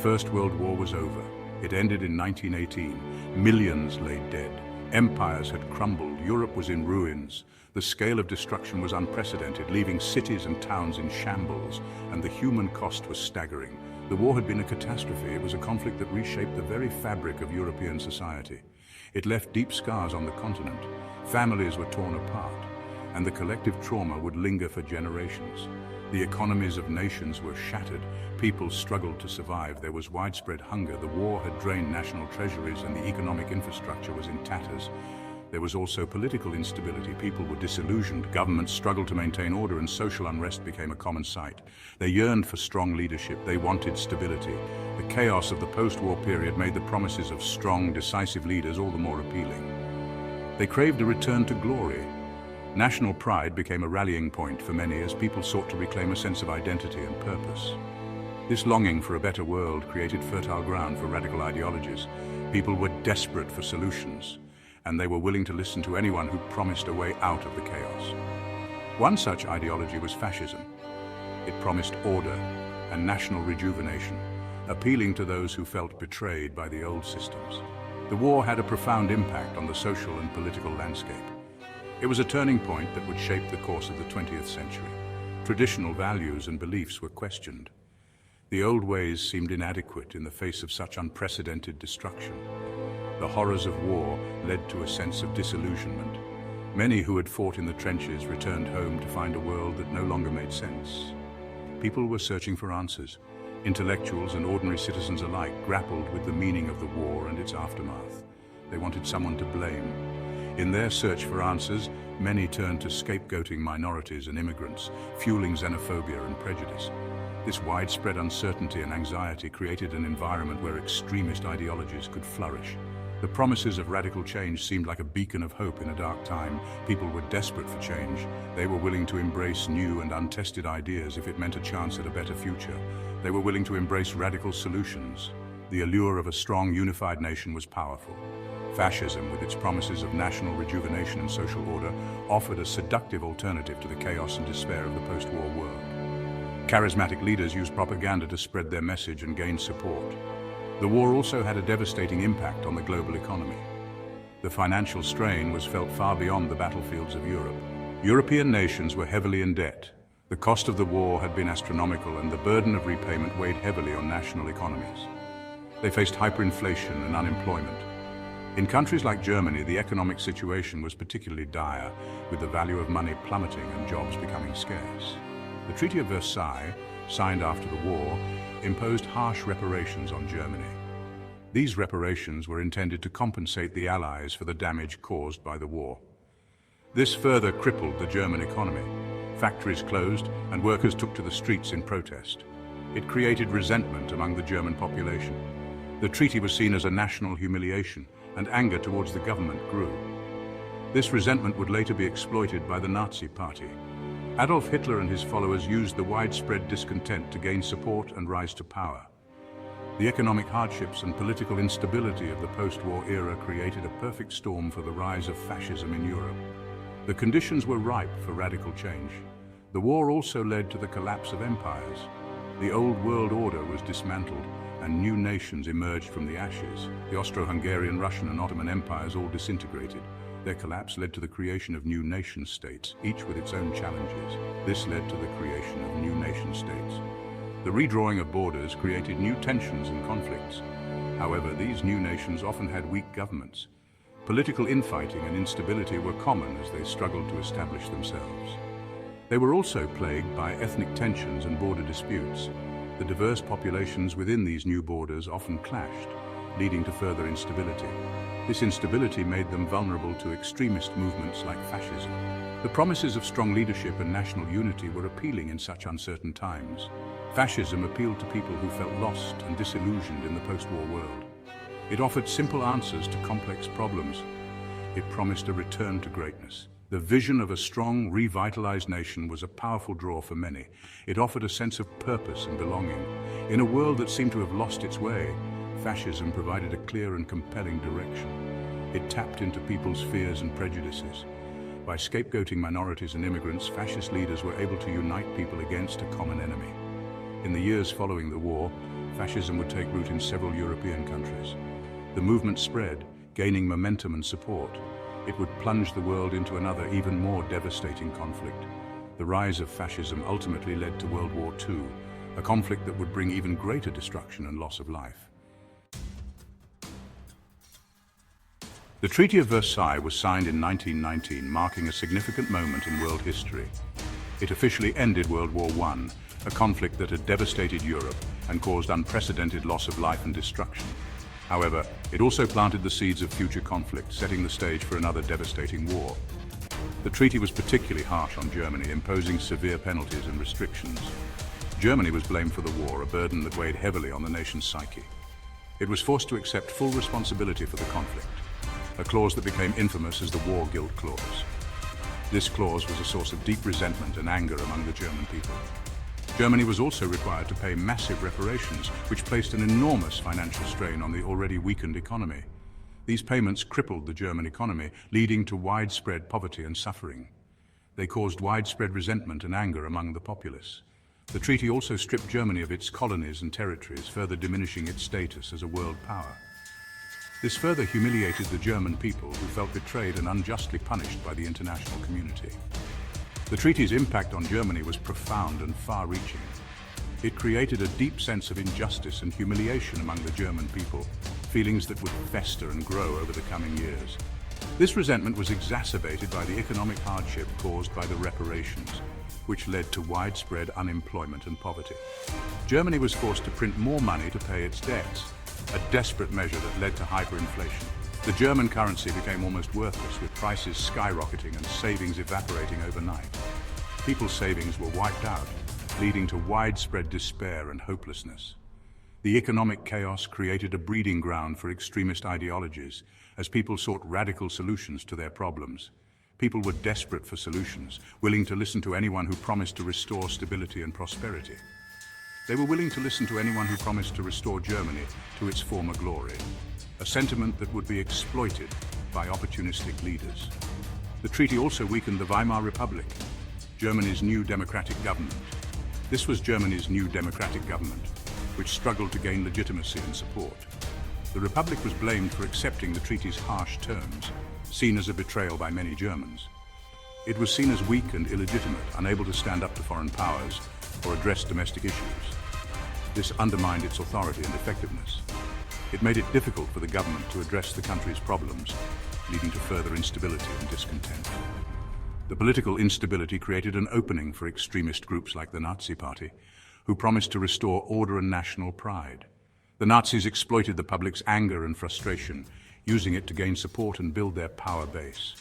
First World War was over. It ended in 1918. Millions lay dead. Empires had crumbled. Europe was in ruins. The scale of destruction was unprecedented, leaving cities and towns in shambles, and the human cost was staggering. The war had been a catastrophe. It was a conflict that reshaped the very fabric of European society. It left deep scars on the continent. Families were torn apart, and the collective trauma would linger for generations. The economies of nations were shattered. People struggled to survive. There was widespread hunger. The war had drained national treasuries, and the economic infrastructure was in tatters. There was also political instability. People were disillusioned. Governments struggled to maintain order, and social unrest became a common sight. They yearned for strong leadership. They wanted stability. The chaos of the post-war period made the promises of strong, decisive leaders all the more appealing. They craved a return to glory. National pride became a rallying point for many as people sought to reclaim a sense of identity and purpose. This longing for a better world created fertile ground for radical ideologies. People were desperate for solutions, and they were willing to listen to anyone who promised a way out of the chaos. One such ideology was fascism. It promised order and national rejuvenation, appealing to those who felt betrayed by the old systems. The war had a profound impact on the social and political landscape. It was a turning point that would shape the course of the 20th century. Traditional values and beliefs were questioned. The old ways seemed inadequate in the face of such unprecedented destruction. The horrors of war led to a sense of disillusionment. Many who had fought in the trenches returned home to find a world that no longer made sense. People were searching for answers. Intellectuals and ordinary citizens alike grappled with the meaning of the war and its aftermath. They wanted someone to blame. In their search for answers, many turned to scapegoating minorities and immigrants, fueling xenophobia and prejudice. This widespread uncertainty and anxiety created an environment where extremist ideologies could flourish. The promises of radical change seemed like a beacon of hope in a dark time. People were desperate for change. They were willing to embrace new and untested ideas if it meant a chance at a better future. They were willing to embrace radical solutions. The allure of a strong, unified nation was powerful. Fascism, with its promises of national rejuvenation and social order, offered a seductive alternative to the chaos and despair of the post-war world. Charismatic leaders used propaganda to spread their message and gain support. The war also had a devastating impact on the global economy. The financial strain was felt far beyond the battlefields of Europe. European nations were heavily in debt. The cost of the war had been astronomical, and the burden of repayment weighed heavily on national economies. They faced hyperinflation and unemployment. In countries like Germany, the economic situation was particularly dire, with the value of money plummeting and jobs becoming scarce. The Treaty of Versailles, signed after the war, imposed harsh reparations on Germany. These reparations were intended to compensate the Allies for the damage caused by the war. This further crippled the German economy. Factories closed and workers took to the streets in protest. It created resentment among the German population. The treaty was seen as a national humiliation, and anger towards the government grew. This resentment would later be exploited by the Nazi Party. Adolf Hitler and his followers used the widespread discontent to gain support and rise to power. The economic hardships and political instability of the post-war era created a perfect storm for the rise of fascism in Europe. The conditions were ripe for radical change. The war also led to the collapse of empires. The old world order was dismantled, and new nations emerged from the ashes. The Austro-Hungarian, Russian and Ottoman empires all disintegrated. Their collapse led to the creation of new nation-states, each with its own challenges. This led to the creation of new nation-states. The redrawing of borders created new tensions and conflicts. However, these new nations often had weak governments. Political infighting and instability were common as they struggled to establish themselves. They were also plagued by ethnic tensions and border disputes. The diverse populations within these new borders often clashed, leading to further instability. This instability made them vulnerable to extremist movements like fascism. The promises of strong leadership and national unity were appealing in such uncertain times. Fascism appealed to people who felt lost and disillusioned in the post-war world. It offered simple answers to complex problems. It promised a return to greatness. The vision of a strong, revitalized nation was a powerful draw for many. It offered a sense of purpose and belonging. In a world that seemed to have lost its way, fascism provided a clear and compelling direction. It tapped into people's fears and prejudices. By scapegoating minorities and immigrants, fascist leaders were able to unite people against a common enemy. In the years following the war, fascism would take root in several European countries. The movement spread, gaining momentum and support. It would plunge the world into another, even more devastating conflict. The rise of fascism ultimately led to World War II, a conflict that would bring even greater destruction and loss of life. The Treaty of Versailles was signed in 1919, marking a significant moment in world history. It officially ended World War I, a conflict that had devastated Europe and caused unprecedented loss of life and destruction. However, it also planted the seeds of future conflict, setting the stage for another devastating war. The treaty was particularly harsh on Germany, imposing severe penalties and restrictions. Germany was blamed for the war, a burden that weighed heavily on the nation's psyche. It was forced to accept full responsibility for the conflict, a clause that became infamous as the War Guilt Clause. This clause was a source of deep resentment and anger among the German people. Germany was also required to pay massive reparations, which placed an enormous financial strain on the already weakened economy. These payments crippled the German economy, leading to widespread poverty and suffering. They caused widespread resentment and anger among the populace. The treaty also stripped Germany of its colonies and territories, further diminishing its status as a world power. This further humiliated the German people, who felt betrayed and unjustly punished by the international community. The treaty's impact on Germany was profound and far-reaching. It created a deep sense of injustice and humiliation among the German people, feelings that would fester and grow over the coming years. This resentment was exacerbated by the economic hardship caused by the reparations, which led to widespread unemployment and poverty. Germany was forced to print more money to pay its debts, a desperate measure that led to hyperinflation. The German currency became almost worthless, with prices skyrocketing and savings evaporating overnight. People's savings were wiped out, leading to widespread despair and hopelessness. The economic chaos created a breeding ground for extremist ideologies, as people sought radical solutions to their problems. People were desperate for solutions, willing to listen to anyone who promised to restore stability and prosperity. They were willing to listen to anyone who promised to restore Germany to its former glory, a sentiment that would be exploited by opportunistic leaders. The treaty also weakened the Weimar Republic, Germany's new democratic government. This was Germany's new democratic government, which struggled to gain legitimacy and support. The Republic was blamed for accepting the treaty's harsh terms, seen as a betrayal by many Germans. It was seen as weak and illegitimate, unable to stand up to foreign powers or address domestic issues. This undermined its authority and effectiveness. It made it difficult for the government to address the country's problems, leading to further instability and discontent. The political instability created an opening for extremist groups like the Nazi Party, who promised to restore order and national pride. The Nazis exploited the public's anger and frustration, using it to gain support and build their power base.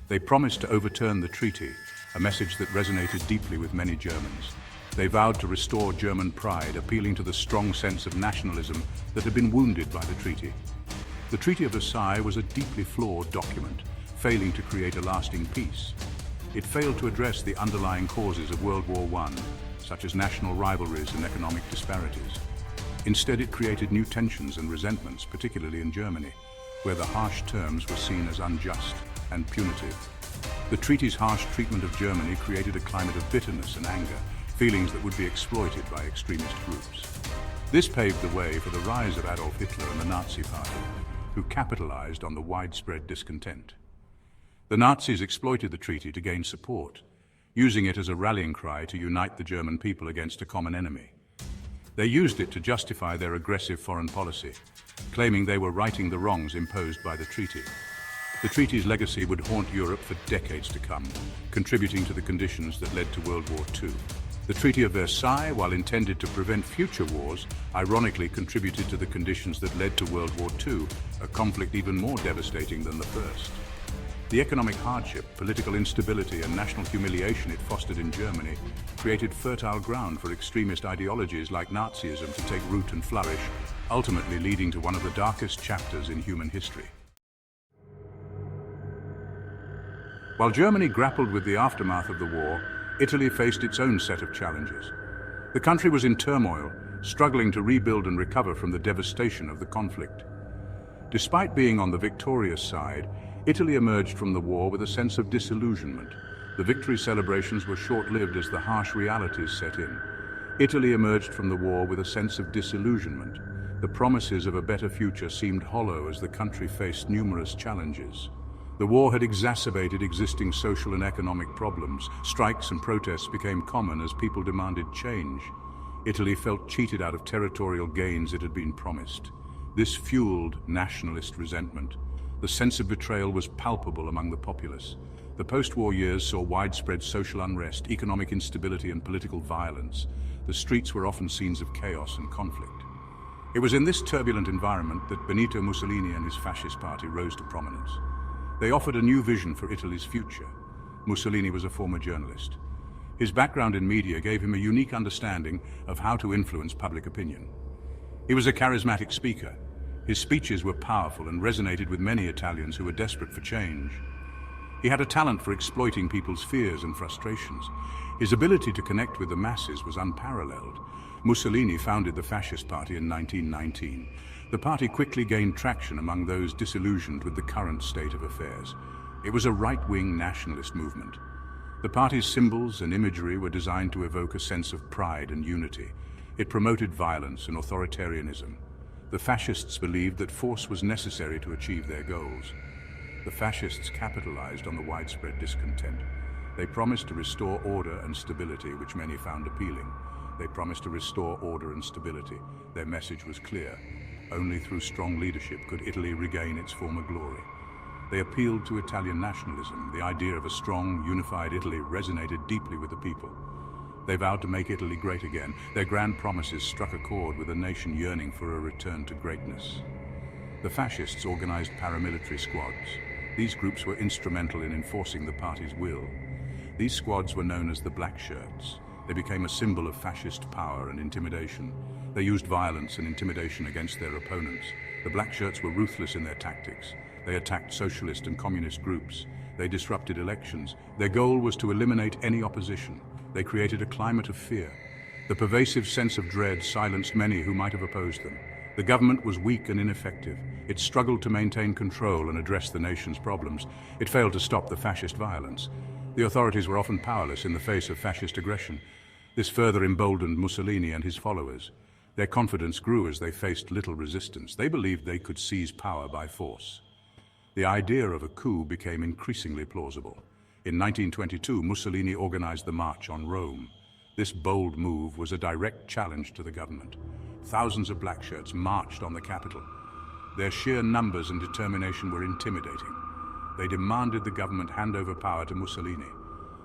They promised to overturn the treaty, a message that resonated deeply with many Germans. They vowed to restore German pride, appealing to the strong sense of nationalism that had been wounded by the treaty. The Treaty of Versailles was a deeply flawed document, failing to create a lasting peace. It failed to address the underlying causes of World War I, such as national rivalries and economic disparities. Instead, it created new tensions and resentments, particularly in Germany, where the harsh terms were seen as unjust and punitive. The treaty's harsh treatment of Germany created a climate of bitterness and anger, feelings that would be exploited by extremist groups. This paved the way for the rise of Adolf Hitler and the Nazi Party, who capitalized on the widespread discontent. The Nazis exploited the treaty to gain support, using it as a rallying cry to unite the German people against a common enemy. They used it to justify their aggressive foreign policy, claiming they were righting the wrongs imposed by the treaty. The treaty's legacy would haunt Europe for decades to come, contributing to the conditions that led to World War II. The Treaty of Versailles, while intended to prevent future wars, ironically contributed to the conditions that led to World War II, a conflict even more devastating than the first. The economic hardship, political instability, and national humiliation it fostered in Germany created fertile ground for extremist ideologies like Nazism to take root and flourish, ultimately leading to one of the darkest chapters in human history. While Germany grappled with the aftermath of the war, Italy faced its own set of challenges. The country was in turmoil, struggling to rebuild and recover from the devastation of the conflict. Despite being on the victorious side, Italy emerged from the war with a sense of disillusionment. The victory celebrations were short-lived as the harsh realities set in. Italy emerged from the war with a sense of disillusionment. The promises of a better future seemed hollow as the country faced numerous challenges. The war had exacerbated existing social and economic problems. Strikes and protests became common as people demanded change. Italy felt cheated out of territorial gains it had been promised. This fueled nationalist resentment. The sense of betrayal was palpable among the populace. The post-war years saw widespread social unrest, economic instability, and political violence. The streets were often scenes of chaos and conflict. It was in this turbulent environment that Benito Mussolini and his fascist party rose to prominence. They offered a new vision for Italy's future. Mussolini was a former journalist. His background in media gave him a unique understanding of how to influence public opinion. He was a charismatic speaker. His speeches were powerful and resonated with many Italians who were desperate for change. He had a talent for exploiting people's fears and frustrations. His ability to connect with the masses was unparalleled. Mussolini founded the Fascist Party in 1919. The party quickly gained traction among those disillusioned with the current state of affairs. It was a right-wing nationalist movement. The party's symbols and imagery were designed to evoke a sense of pride and unity. It promoted violence and authoritarianism. The fascists believed that force was necessary to achieve their goals. The fascists capitalized on the widespread discontent. They promised to restore order and stability, which many found appealing. They promised to restore order and stability. Their message was clear. Only through strong leadership could Italy regain its former glory. They appealed to Italian nationalism. The idea of a strong, unified Italy resonated deeply with the people. They vowed to make Italy great again. Their grand promises struck a chord with a nation yearning for a return to greatness. The fascists organized paramilitary squads. These groups were instrumental in enforcing the party's will. These squads were known as the Black Shirts. They became a symbol of fascist power and intimidation. They used violence and intimidation against their opponents. The Black Shirts were ruthless in their tactics. They attacked socialist and communist groups. They disrupted elections. Their goal was to eliminate any opposition. They created a climate of fear. The pervasive sense of dread silenced many who might have opposed them. The government was weak and ineffective. It struggled to maintain control and address the nation's problems. It failed to stop the fascist violence. The authorities were often powerless in the face of fascist aggression. This further emboldened Mussolini and his followers. Their confidence grew as they faced little resistance. They believed they could seize power by force. The idea of a coup became increasingly plausible. In 1922, Mussolini organized the March on Rome. This bold move was a direct challenge to the government. Thousands of black shirts marched on the capital. Their sheer numbers and determination were intimidating. They demanded the government hand over power to Mussolini.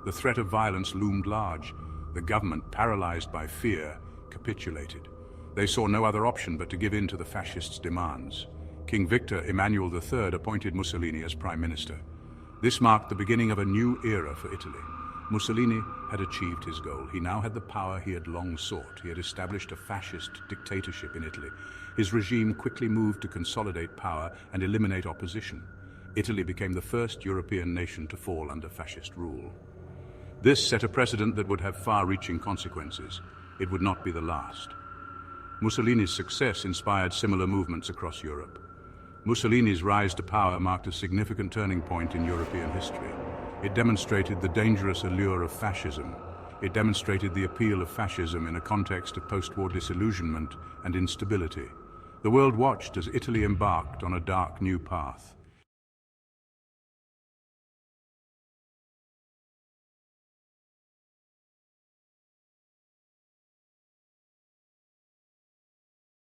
The threat of violence loomed large. The government, paralyzed by fear, capitulated. They saw no other option but to give in to the fascists' demands. King Victor Emmanuel III appointed Mussolini as prime minister. This marked the beginning of a new era for Italy. Mussolini had achieved his goal. He now had the power he had long sought. He had established a fascist dictatorship in Italy. His regime quickly moved to consolidate power and eliminate opposition. Italy became the first European nation to fall under fascist rule. This set a precedent that would have far-reaching consequences. It would not be the last. Mussolini's success inspired similar movements across Europe. Mussolini's rise to power marked a significant turning point in European history. It demonstrated the dangerous allure of fascism. It demonstrated the appeal of fascism in a context of post-war disillusionment and instability. The world watched as Italy embarked on a dark new path.